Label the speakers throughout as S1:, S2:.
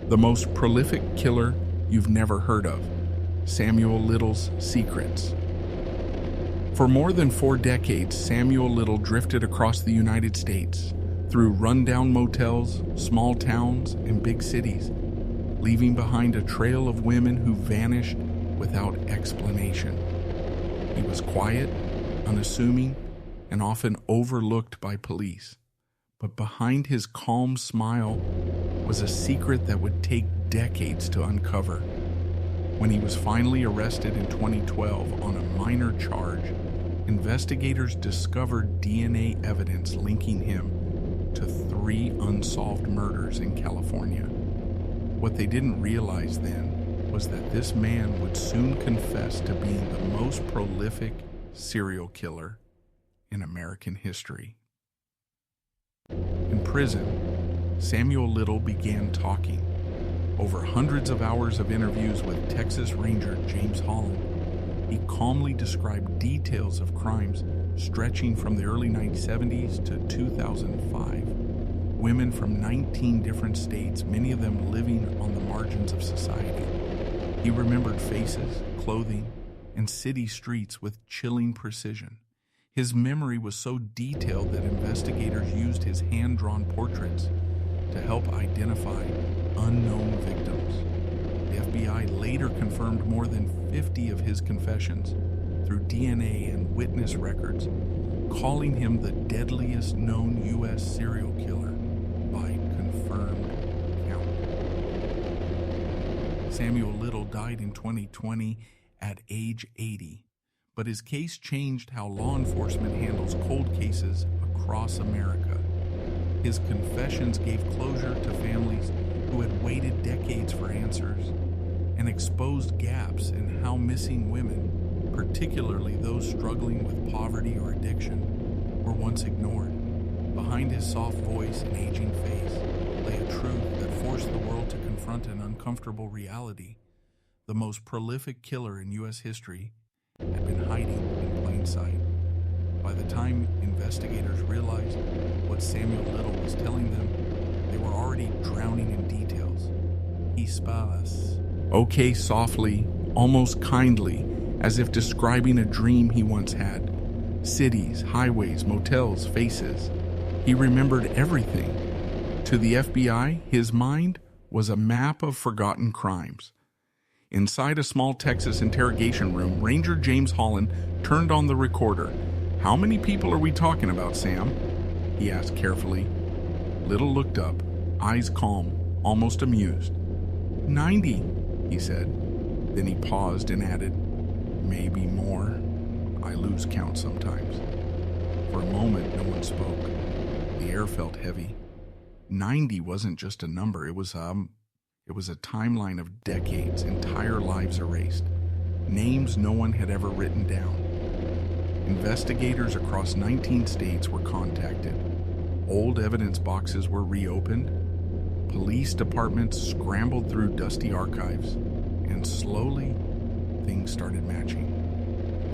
S1: The most prolific killer you've never heard of. Samuel Little's secrets. For more than 4 decades, Samuel Little drifted across the United States through rundown motels, small towns, and big cities, leaving behind a trail of women who vanished without explanation. He was quiet, unassuming, and often overlooked by police. But behind his calm smile was a secret that would take decades to uncover. When he was finally arrested in 2012 on a minor charge, investigators discovered DNA evidence linking him to 3 unsolved murders in California. What they didn't realize then was that this man would soon confess to being the most prolific serial killer in American history. In prison, Samuel Little began talking. Over hundreds of hours of interviews with Texas Ranger James Holland, he calmly described details of crimes stretching from the early 1970s to 2005. Women from 19 different states, many of them living on the margins of society. He remembered faces, clothing, and city streets with chilling precision. His memory was so detailed that investigators used his hand-drawn portraits to help identify unknown victims. The FBI later confirmed more than 50 of his confessions through DNA and witness records, calling him the deadliest known U.S. serial killer by confirmed count. Samuel Little died in 2020 at age 80, but his case changed how law enforcement handles cold cases across America. His confessions gave closure to families who had waited decades for answers and exposed gaps in how missing women, particularly those struggling with poverty or addiction, were once ignored. Behind his soft voice and aging face lay a truth that forced the world to confront an uncomfortable reality. The most prolific killer in U.S. history had been hiding in plain sight. By the time investigators realized what Samuel Little was telling them, they were already drowning in details. He spoke softly, almost kindly, as if describing a dream he once had. Cities, highways, motels, faces. He remembered everything. To the FBI, his mind was a map of forgotten crimes. Inside a small Texas interrogation room, Ranger James Holland turned on the recorder. "How many people are we talking about, Sam?" he asked carefully. Little looked up, eyes calm, almost amused. 90, he said. Then he paused and added, "Maybe more. I lose count sometimes." For a moment, no one spoke. The air felt heavy. 90 wasn't just a number, it was a timeline of decades, entire lives erased, names no one had ever written down. Investigators across 19 states were contacted. Old evidence boxes were reopened. Police departments scrambled through dusty archives, and slowly, things started matching.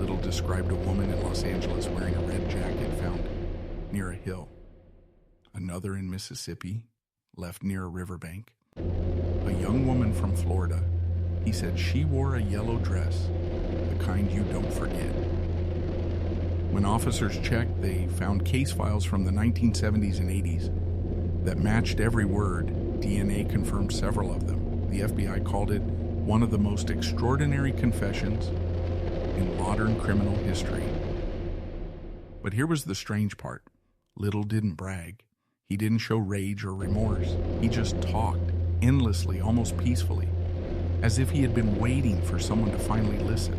S1: Little described a woman in Los Angeles wearing a red jacket found near a hill. Another in Mississippi, left near a riverbank. A young woman from Florida. He said she wore a yellow dress, the kind you don't forget. When officers checked, they found case files from the 1970s and 80s that matched every word. DNA confirmed several of them. The FBI called it one of the most extraordinary confessions in modern criminal history. But here was the strange part. Little didn't brag. He didn't show rage or remorse. He just talked, endlessly, almost peacefully, as if he had been waiting for someone to finally listen.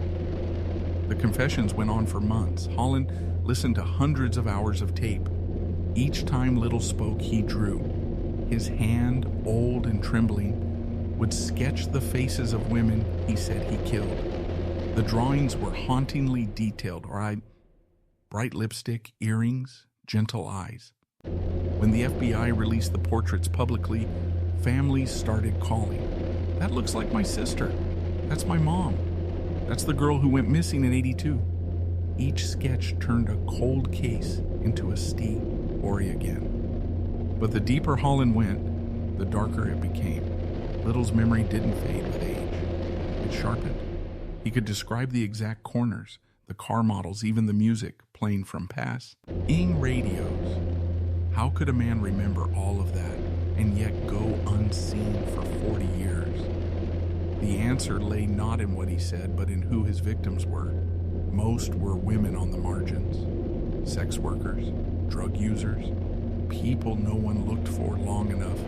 S1: The confessions went on for months. Holland listened to hundreds of hours of tape. Each time Little spoke, he drew. His hand, old and trembling, would sketch the faces of women he said he killed. The drawings were hauntingly detailed, bright lipstick, earrings, gentle eyes. When the FBI released the portraits publicly, families started calling. "That looks like my sister. That's my mom. That's the girl who went missing in '82. Each sketch turned a cold case into a story again. But the deeper Holland went, the darker it became. Little's memory didn't fade with age. It sharpened. He could describe the exact corners, the car models, even the music playing from passing radios. How could a man remember all of that and yet go unseen for 40 years? The answer lay not in what he said, but in who his victims were. Most were women on the margins, sex workers, drug users, people no one looked for long enough.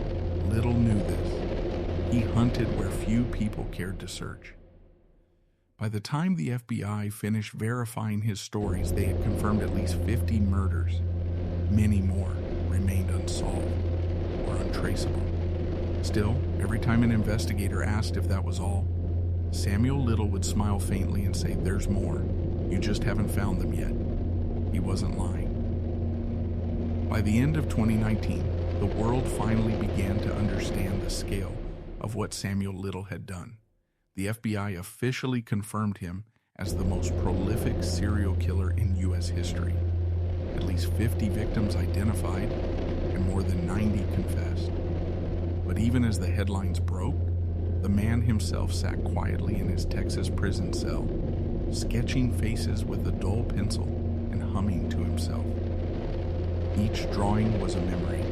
S1: Little knew this. He hunted where few people cared to search. By the time the FBI finished verifying his stories, they had confirmed at least 50 murders. Many more remained unsolved or untraceable. Still, every time an investigator asked if that was all, Samuel Little would smile faintly and say, "There's more. You just haven't found them yet." He wasn't lying. By the end of 2019, the world finally began to understand the scale of what Samuel Little had done. The FBI officially confirmed him as the most prolific serial killer in U.S. history. At least 50 victims identified, and more than 90 confessed. But even as the headlines broke, the man himself sat quietly in his Texas prison cell, sketching faces with a dull pencil and humming to himself. Each drawing was a memory,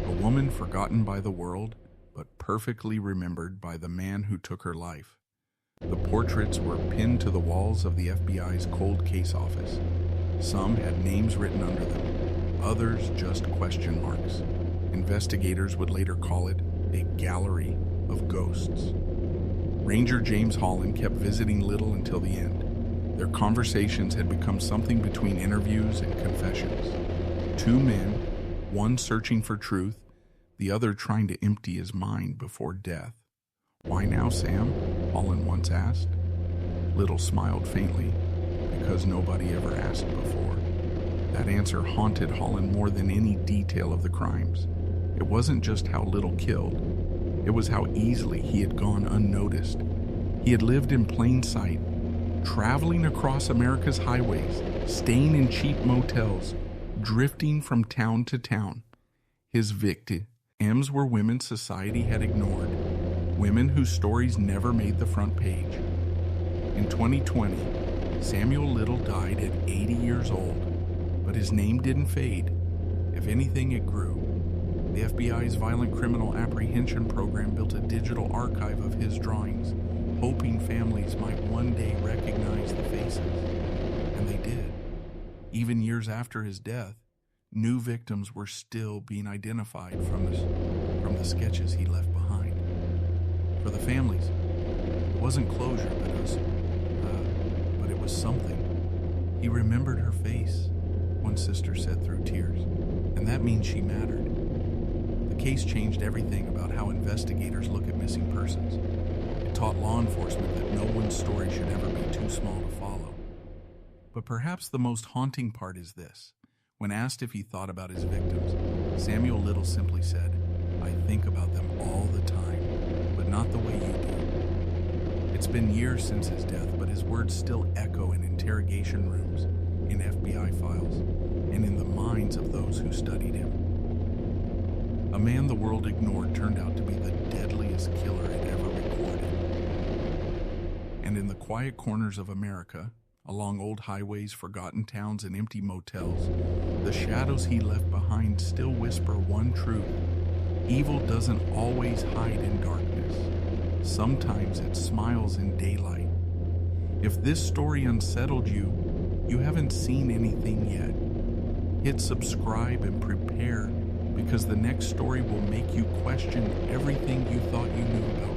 S1: a woman forgotten by the world, but perfectly remembered by the man who took her life. The portraits were pinned to the walls of the FBI's cold case office. Some had names written under them, others just question marks. Investigators would later call it a gallery of ghosts. Ranger James Holland kept visiting Little until the end. Their conversations had become something between interviews and confessions. Two men, one searching for truth, the other trying to empty his mind before death. "Why now, Sam?" Holland once asked. Little smiled faintly, because nobody ever asked before. That answer haunted Holland more than any detail of the crimes. It wasn't just how Little killed, it was how easily he had gone unnoticed. He had lived in plain sight, traveling across America's highways, staying in cheap motels, drifting from town to town. His victims were women society had ignored, women whose stories never made the front page. In 2020, Samuel Little died at 80 years old, but his name didn't fade. If anything, it grew. The FBI's Violent Criminal Apprehension Program built a digital archive of his drawings, hoping families might one day recognize the faces. And they did. Even years after his death, new victims were still being identified from the sketches he left behind. For the families, it wasn't closure, but it was something. "He remembered her face," one sister said through tears, "and that means she mattered." The case changed everything about how investigators look at missing persons. It taught law enforcement that no one's story should ever be too small to follow. But perhaps the most haunting part is this. When asked if he thought about his victims, Samuel Little simply said, "I think about them all the time, but not the way you do." It's been years since his death, but his words still echo in interrogation rooms, in FBI files, and in the minds of those who studied him. A man the world ignored turned out to be the deadliest killer it ever recorded. And in the quiet corners of America, along old highways, forgotten towns, and empty motels, the shadows he left behind still whisper one truth: evil doesn't always hide in darkness. Sometimes it smiles in daylight. If this story unsettled you, you haven't seen anything yet. Hit subscribe and prepare, because the next story will make you question everything you thought you knew about